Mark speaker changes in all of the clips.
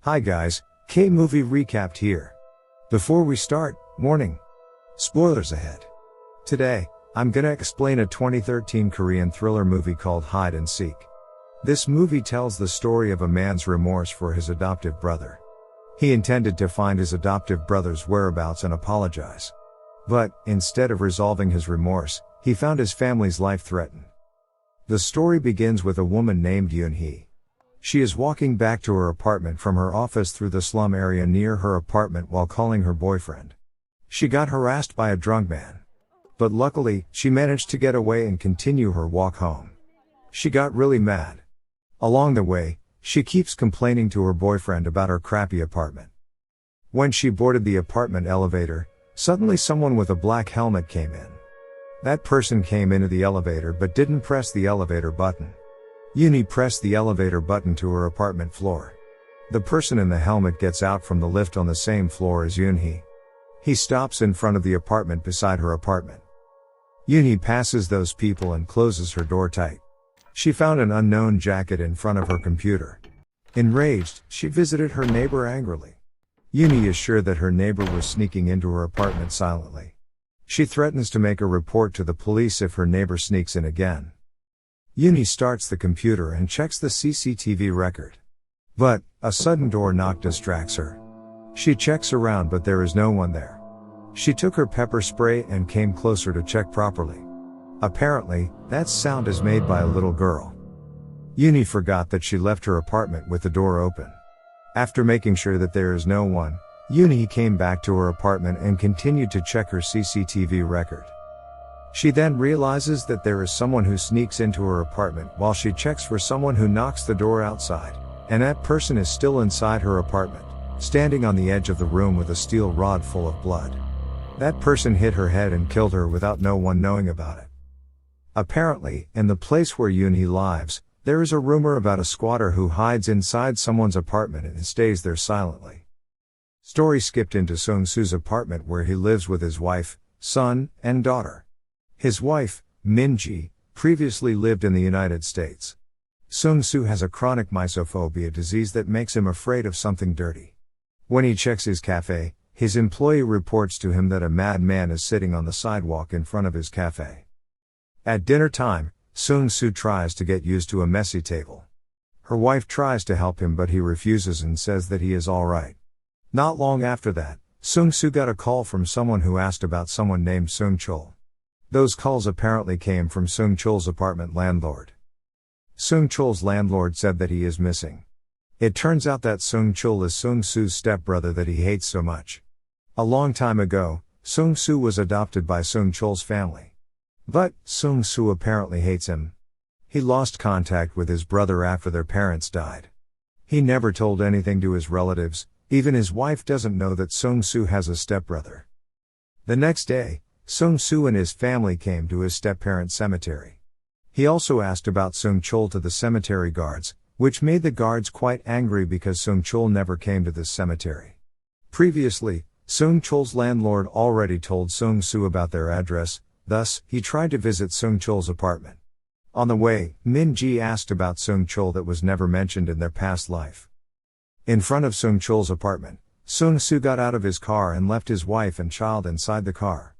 Speaker 1: Hi guys, KMovie recapped here. Before we start, warning. Spoilers ahead. Today, I'm gonna explain a 2013 Korean thriller movie called Hide and Seek. This movie tells the story of a man's remorse for his adoptive brother. He intended to find his adoptive brother's whereabouts and apologize. But, instead of resolving his remorse, he found his family's life threatened. The story begins with a woman named Yoon-hee. She is walking back to her apartment from her office through the slum area near her apartment while calling her boyfriend. She got harassed by a drunk man. But luckily, she managed to get away and continue her walk home. She got really mad. Along the way, she keeps complaining to her boyfriend about her crappy apartment. When she boarded the apartment elevator, suddenly someone with a black helmet came in. That person came into the elevator but didn't press the elevator button. Yoon-hee pressed the elevator button to her apartment floor. The person in the helmet gets out from the lift on the same floor as Yoon-hee. He stops in front of the apartment beside her apartment. Yoon-hee passes those people and closes her door tight. She found an unknown jacket in front of her computer. Enraged, she visited her neighbor angrily. Yoon-hee is sure that her neighbor was sneaking into her apartment silently. She threatens to make a report to the police if her neighbor sneaks in again. Yoon-hee starts the computer and checks the CCTV record. But, a sudden door knock distracts her. She checks around but there is no one there. She took her pepper spray and came closer to check properly. Apparently, that sound is made by a little girl. Yoon-hee forgot that she left her apartment with the door open. After making sure that there is no one, Yoon-hee came back to her apartment and continued to check her CCTV record. She then realizes that there is someone who sneaks into her apartment while she checks for someone who knocks the door outside, and that person is still inside her apartment, standing on the edge of the room with a steel rod full of blood. That person hit her head and killed her without no one knowing about it. Apparently, in the place where Yoon-hee lives, there is a rumor about a squatter who hides inside someone's apartment and stays there silently. Story skipped into Sung-soo's apartment where he lives with his wife, son, and daughter. His wife, Min-ji, previously lived in the United States. Sung-soo has a chronic mysophobia disease that makes him afraid of something dirty. When he checks his cafe, his employee reports to him that a madman is sitting on the sidewalk in front of his cafe. At dinner time, Sung-soo tries to get used to a messy table. Her wife tries to help him but he refuses and says that he is alright. Not long after that, Sung-soo got a call from someone who asked about someone named Sung-chul. Those calls apparently came from Sung-chul's apartment landlord. Sung-chul's landlord said that he is missing. It turns out that Sung-chul is Sung-soo's stepbrother that he hates so much. A long time ago, Sung-soo was adopted by Sung-chul's family. But, Sung-soo apparently hates him. He lost contact with his brother after their parents died. He never told anything to his relatives, even his wife doesn't know that Sung-soo has a stepbrother. The next day, Sung-soo and his family came to his step-parents' cemetery. He also asked about Sung-chul to the cemetery guards, which made the guards quite angry because Sung-chul never came to this cemetery. Previously, Sung-chul's landlord already told Sung-soo about their address, thus, he tried to visit Sung-chul's apartment. On the way, Min-ji asked about Sung-chul that was never mentioned in their past life. In front of Sung-chul's apartment, Sung-soo got out of his car and left his wife and child inside the car.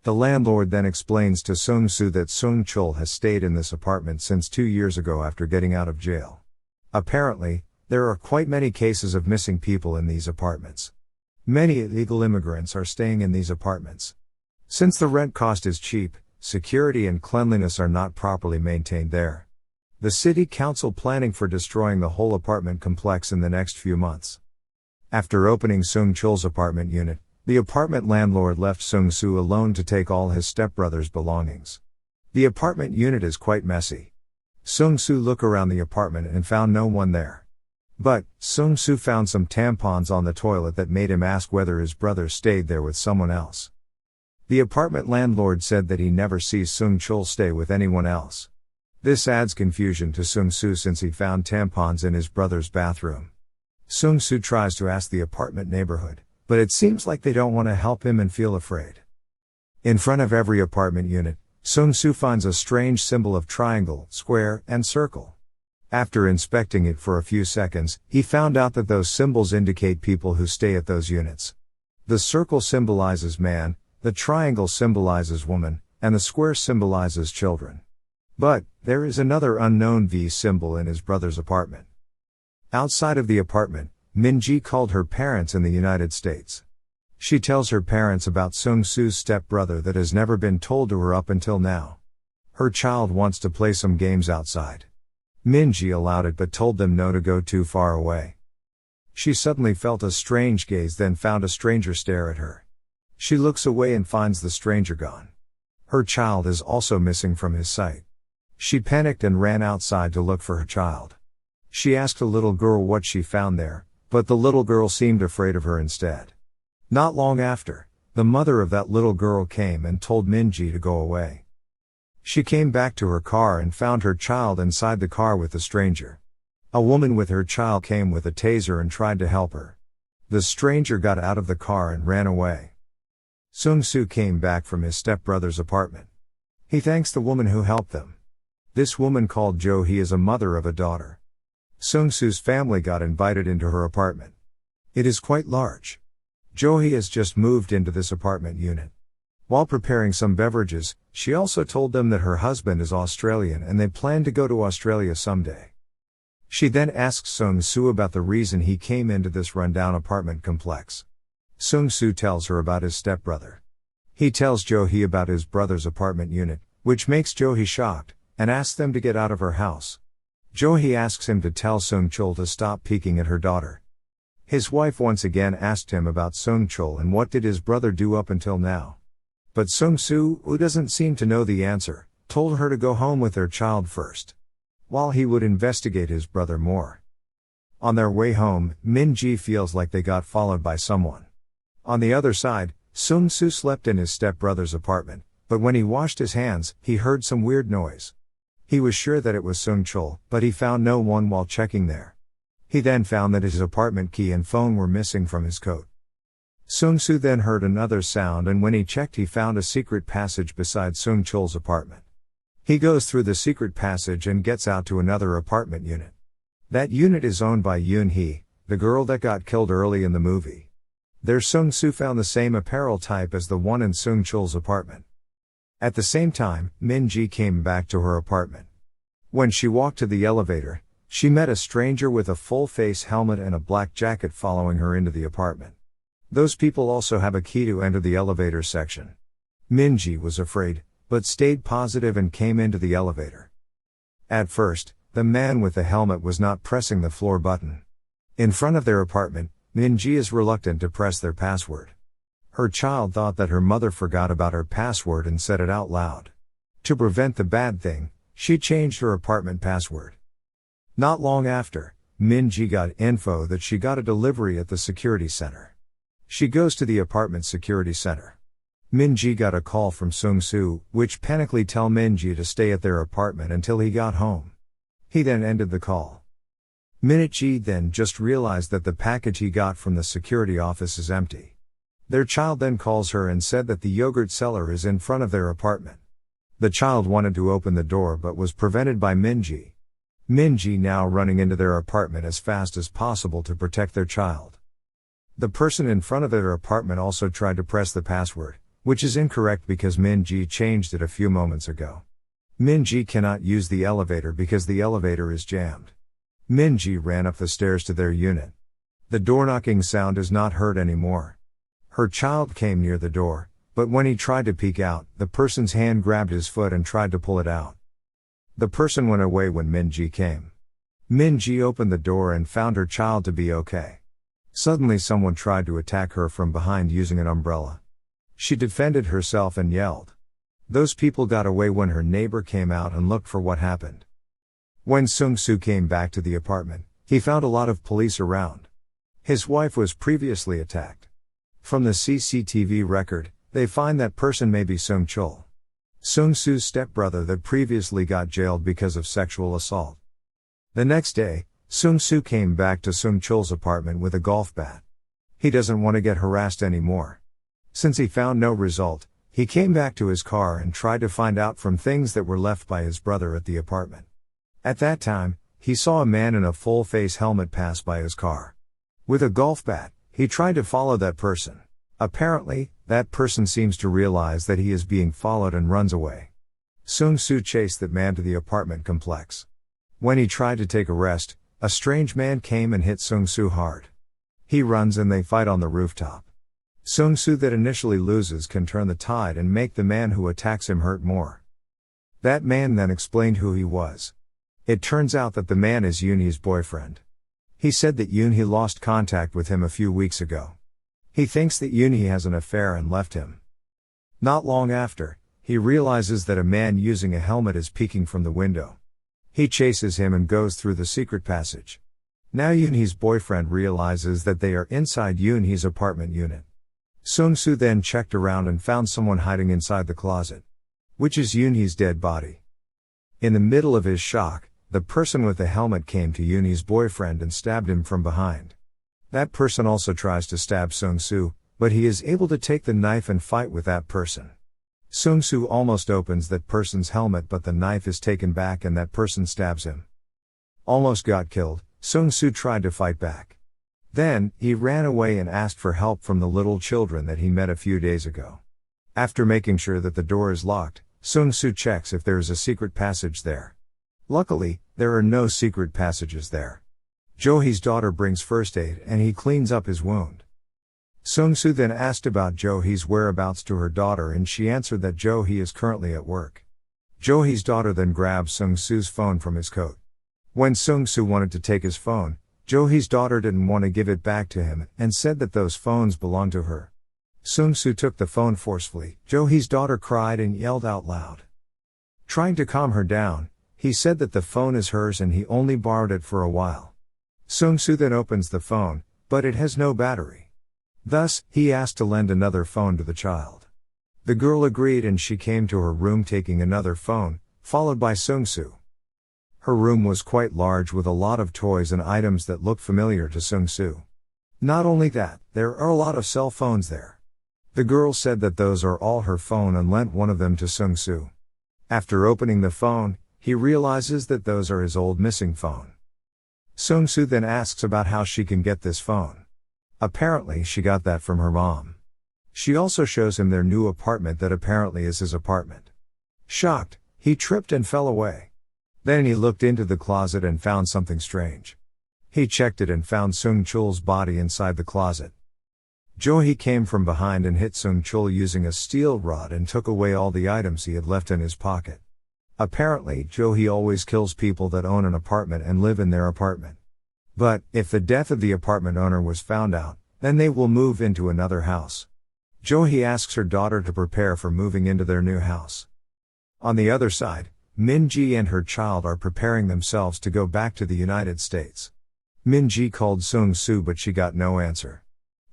Speaker 1: The landlord then explains to Sung-soo that Sung-chul has stayed in this apartment since 2 years ago after getting out of jail. Apparently, there are quite many cases of missing people in these apartments. Many illegal immigrants are staying in these apartments. Since the rent cost is cheap, security and cleanliness are not properly maintained there. The city council planning for destroying the whole apartment complex in the next few months. After opening Sung-chul's apartment unit, the apartment landlord left Sung-soo alone to take all his stepbrother's belongings. The apartment unit is quite messy. Sung-soo looked around the apartment and found no one there. But, Sung-soo found some tampons on the toilet that made him ask whether his brother stayed there with someone else. The apartment landlord said that he never sees Sung-chul stay with anyone else. This adds confusion to Sung-soo since he found tampons in his brother's bathroom. Sung-soo tries to ask the apartment neighborhood, but it seems like they don't want to help him and feel afraid. In front of every apartment unit, Sung-soo finds a strange symbol of triangle, square, and circle. After inspecting it for a few seconds, he found out that those symbols indicate people who stay at those units. The circle symbolizes man, the triangle symbolizes woman, and the square symbolizes children. But, there is another unknown V symbol in his brother's apartment. Outside of the apartment, Min-ji called her parents in the United States. She tells her parents about Sung-soo's stepbrother that has never been told to her up until now. Her child wants to play some games outside. Min-ji allowed it but told them no to go too far away. She suddenly felt a strange gaze, then found a stranger stare at her. She looks away and finds the stranger gone. Her child is also missing from his sight. She panicked and ran outside to look for her child. She asked a little girl what she found there, but the little girl seemed afraid of her instead. Not long after, the mother of that little girl came and told Min-ji to go away. She came back to her car and found her child inside the car with the stranger. A woman with her child came with a taser and tried to help her. The stranger got out of the car and ran away. Sung-soo came back from his stepbrother's apartment. He thanks the woman who helped them. This woman called Jo-hee is a mother of a daughter. Sung-soo's family got invited into her apartment. It is quite large. Jo-hee has just moved into this apartment unit. While preparing some beverages, she also told them that her husband is Australian and they plan to go to Australia someday. She then asks Sung-soo about the reason he came into this rundown apartment complex. Sung-soo tells her about his stepbrother. He tells Jo-hee about his brother's apartment unit, which makes Jo-hee shocked, and asks them to get out of her house. Jo-hee asks him to tell Sung-chul to stop peeking at her daughter. His wife once again asked him about Sung-chul and what did his brother do up until now. But Sung-soo, who doesn't seem to know the answer, told her to go home with their child first, while he would investigate his brother more. On their way home, Min-ji feels like they got followed by someone. On the other side, Sung-soo slept in his stepbrother's apartment, but when he washed his hands, he heard some weird noise. He was sure that it was Sung-chul, but he found no one while checking there. He then found that his apartment key and phone were missing from his coat. Sung-soo then heard another sound and when he checked he found a secret passage beside Sung-chul's apartment. He goes through the secret passage and gets out to another apartment unit. That unit is owned by Yoon-hee, the girl that got killed early in the movie. There Sung-soo found the same apparel type as the one in Sung-chul's apartment. At the same time, Min-ji came back to her apartment. When she walked to the elevator, she met a stranger with a full-face helmet and a black jacket following her into the apartment. Those people also have a key to enter the elevator section. Min-ji was afraid, but stayed positive and came into the elevator. At first, the man with the helmet was not pressing the floor button. In front of their apartment, Min-ji is reluctant to press their password. Her child thought that her mother forgot about her password and said it out loud. To prevent the bad thing, she changed her apartment password. Not long after, Min-ji got info that she got a delivery at the security center. She goes to the apartment security center. Min-ji got a call from Sung-soo, which panically tell Min-ji to stay at their apartment until he got home. He then ended the call. Min-ji then just realized that the package he got from the security office is empty. Their child then calls her and said that the yogurt seller is in front of their apartment. The child wanted to open the door but was prevented by Min-ji. Min-ji now running into their apartment as fast as possible to protect their child. The person in front of their apartment also tried to press the password, which is incorrect because Min-ji changed it a few moments ago. Min-ji cannot use the elevator because the elevator is jammed. Min-ji ran up the stairs to their unit. The door knocking sound is not heard anymore. Her child came near the door, but when he tried to peek out, the person's hand grabbed his foot and tried to pull it out. The person went away when Min-ji came. Min-ji opened the door and found her child to be okay. Suddenly someone tried to attack her from behind using an umbrella. She defended herself and yelled. Those people got away when her neighbor came out and looked for what happened. When Sung-soo came back to the apartment, he found a lot of police around. His wife was previously attacked. From the CCTV record, they find that person may be Sung-chul, Sung-soo's stepbrother that previously got jailed because of sexual assault. The next day, Sung-soo came back to Sung-chul's apartment with a golf bat. He doesn't want to get harassed anymore. Since he found no result, he came back to his car and tried to find out from things that were left by his brother at the apartment. At that time, he saw a man in a full-face helmet pass by his car. With a golf bat, he tried to follow that person. Apparently, that person seems to realize that he is being followed and runs away. Sung-soo chased that man to the apartment complex. When he tried to take a rest, a strange man came and hit Sung-soo hard. He runs and they fight on the rooftop. Sung-soo that initially loses can turn the tide and make the man who attacks him hurt more. That man then explained who he was. It turns out that the man is Yoon-hee's boyfriend. He said that Yoon-hee lost contact with him a few weeks ago. He thinks that Yoon-hee has an affair and left him. Not long after, he realizes that a man using a helmet is peeking from the window. He chases him and goes through the secret passage. Now Yoon-hee's boyfriend realizes that they are inside Yoon-hee's apartment unit. Sung-soo then checked around and found someone hiding inside the closet, which is Yoon-hee's dead body. In the middle of his shock, the person with the helmet came to Yoon-hee's boyfriend and stabbed him from behind. That person also tries to stab Sung-soo, but he is able to take the knife and fight with that person. Sung-soo almost opens that person's helmet, but the knife is taken back and that person stabs him. Almost got killed, Sung-soo tried to fight back. Then, he ran away and asked for help from the little children that he met a few days ago. After making sure that the door is locked, Sung-soo checks if there is a secret passage there. Luckily, there are no secret passages there. Jo-hee's daughter brings first aid and he cleans up his wound. Sung-soo then asked about Jo-hee's whereabouts to her daughter and she answered that Jo-hee is currently at work. Jo-hee's daughter then grabs Sung-soo's phone from his coat. When Sung-soo wanted to take his phone, Jo-hee's daughter didn't want to give it back to him and said that those phones belonged to her. Sung-soo took the phone forcefully. Jo-hee's daughter cried and yelled out loud. Trying to calm her down, he said that the phone is hers and he only borrowed it for a while. Sung-soo then opens the phone, but it has no battery. Thus, he asked to lend another phone to the child. The girl agreed and she came to her room taking another phone, followed by Sung-soo. Her room was quite large with a lot of toys and items that looked familiar to Sung-soo. Not only that, there are a lot of cell phones there. The girl said that those are all her phone and lent one of them to Sung-soo. After opening the phone, he realizes that those are his old missing phone. Sung-soo then asks about how she can get this phone. Apparently she got that from her mom. She also shows him their new apartment that apparently is his apartment. Shocked, he tripped and fell away. Then he looked into the closet and found something strange. He checked it and found Sung-chul's body inside the closet. Jo-hee came from behind and hit Sung-chul using a steel rod and took away all the items he had left in his pocket. Apparently, Jo-hee always kills people that own an apartment and live in their apartment. But, if the death of the apartment owner was found out, then they will move into another house. Jo-hee asks her daughter to prepare for moving into their new house. On the other side, Min-ji and her child are preparing themselves to go back to the United States. Min-ji called Sung-soo but she got no answer.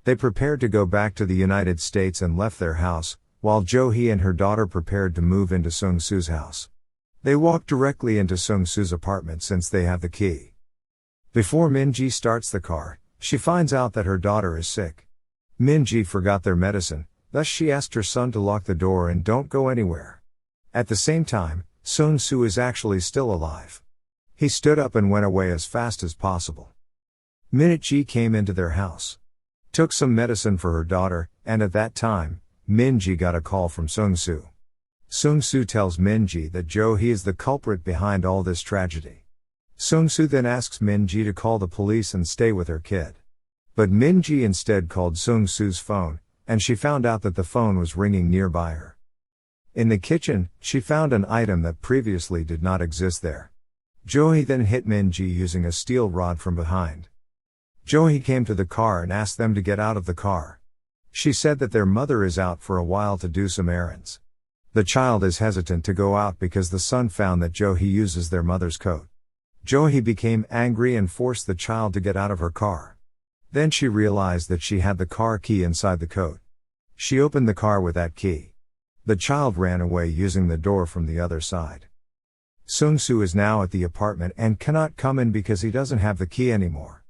Speaker 1: They prepared to go back to the United States and left their house, while Jo-hee and her daughter prepared to move into Sung-soo's house. They walked directly into Sung-soo's apartment since they have the key. Before Min-ji starts the car, she finds out that her daughter is sick. Min-ji forgot their medicine, thus she asked her son to lock the door and don't go anywhere. At the same time, Sung-soo is actually still alive. He stood up and went away as fast as possible. Min-ji came into their house, took some medicine for her daughter, and at that time, Min-ji got a call from Sung-soo. Sung-soo tells Min-ji that Jo-hee is the culprit behind all this tragedy. Sung-soo then asks Min-ji to call the police and stay with her kid. But Min-ji instead called Sung-soo's phone, and she found out that the phone was ringing nearby her. In the kitchen, she found an item that previously did not exist there. Jo-hee then hit Min-ji using a steel rod from behind. Jo-hee came to the car and asked them to get out of the car. She said that their mother is out for a while to do some errands. The child is hesitant to go out because the son found that Jo-hee uses their mother's coat. Jo-hee became angry and forced the child to get out of her car. Then she realized that she had the car key inside the coat. She opened the car with that key. The child ran away using the door from the other side. Sung-soo is now at the apartment and cannot come in because he doesn't have the key anymore.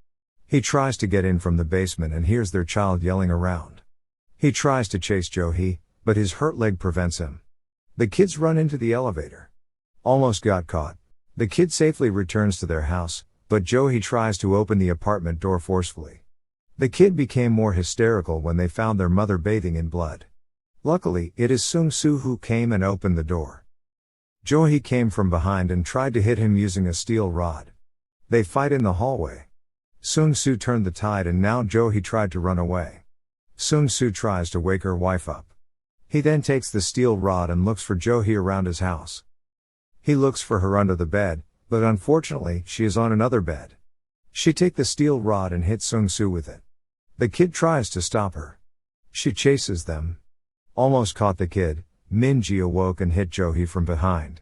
Speaker 1: He tries to get in from the basement and hears their child yelling around. He tries to chase Jo-hee, but his hurt leg prevents him. The kids run into the elevator. Almost got caught. The kid safely returns to their house, but Joey tries to open the apartment door forcefully. The kid became more hysterical when they found their mother bathing in blood. Luckily, it is Sung-soo who came and opened the door. Joey came from behind and tried to hit him using a steel rod. They fight in the hallway. Sung-soo turned the tide and now Joey tried to run away. Sung-soo tries to wake her wife up. He then takes the steel rod and looks for Joey around his house. He looks for her under the bed, but unfortunately, she is on another bed. She takes the steel rod and hits Sung-soo with it. The kid tries to stop her. She chases them. Almost caught the kid, Min-ji awoke and hit Joey from behind.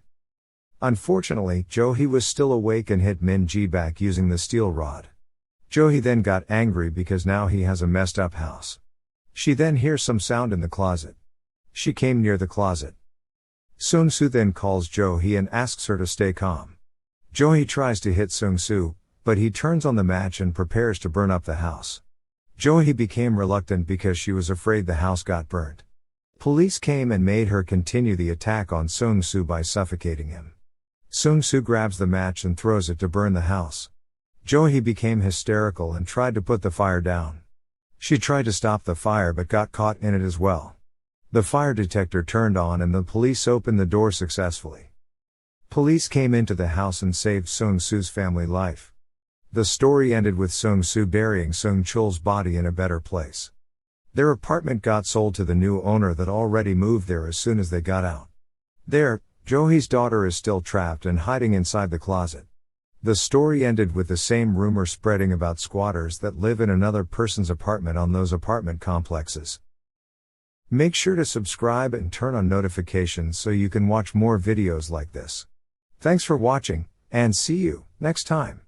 Speaker 1: Unfortunately, Joey was still awake and hit Min-ji back using the steel rod. Joey then got angry because now he has a messed up house. She then hears some sound in the closet. She came near the closet. Sung-soo then calls Joey and asks her to stay calm. Joey tries to hit Sung-soo, but he turns on the match and prepares to burn up the house. Joey became reluctant because she was afraid the house got burnt. Police came and made her continue the attack on Sung-soo by suffocating him. Sung-soo grabs the match and throws it to burn the house. Joey became hysterical and tried to put the fire down. She tried to stop the fire but got caught in it as well. The fire detector turned on and the police opened the door successfully. Police came into the house and saved Sung-soo's family life. The story ended with Sung-soo burying Sung-chul's body in a better place. Their apartment got sold to the new owner that already moved there as soon as they got out. There, Joey's daughter is still trapped and hiding inside the closet. The story ended with the same rumor spreading about squatters that live in another person's apartment on those apartment complexes. Make sure to subscribe and turn on notifications so you can watch more videos like this. Thanks for watching, and see you next time.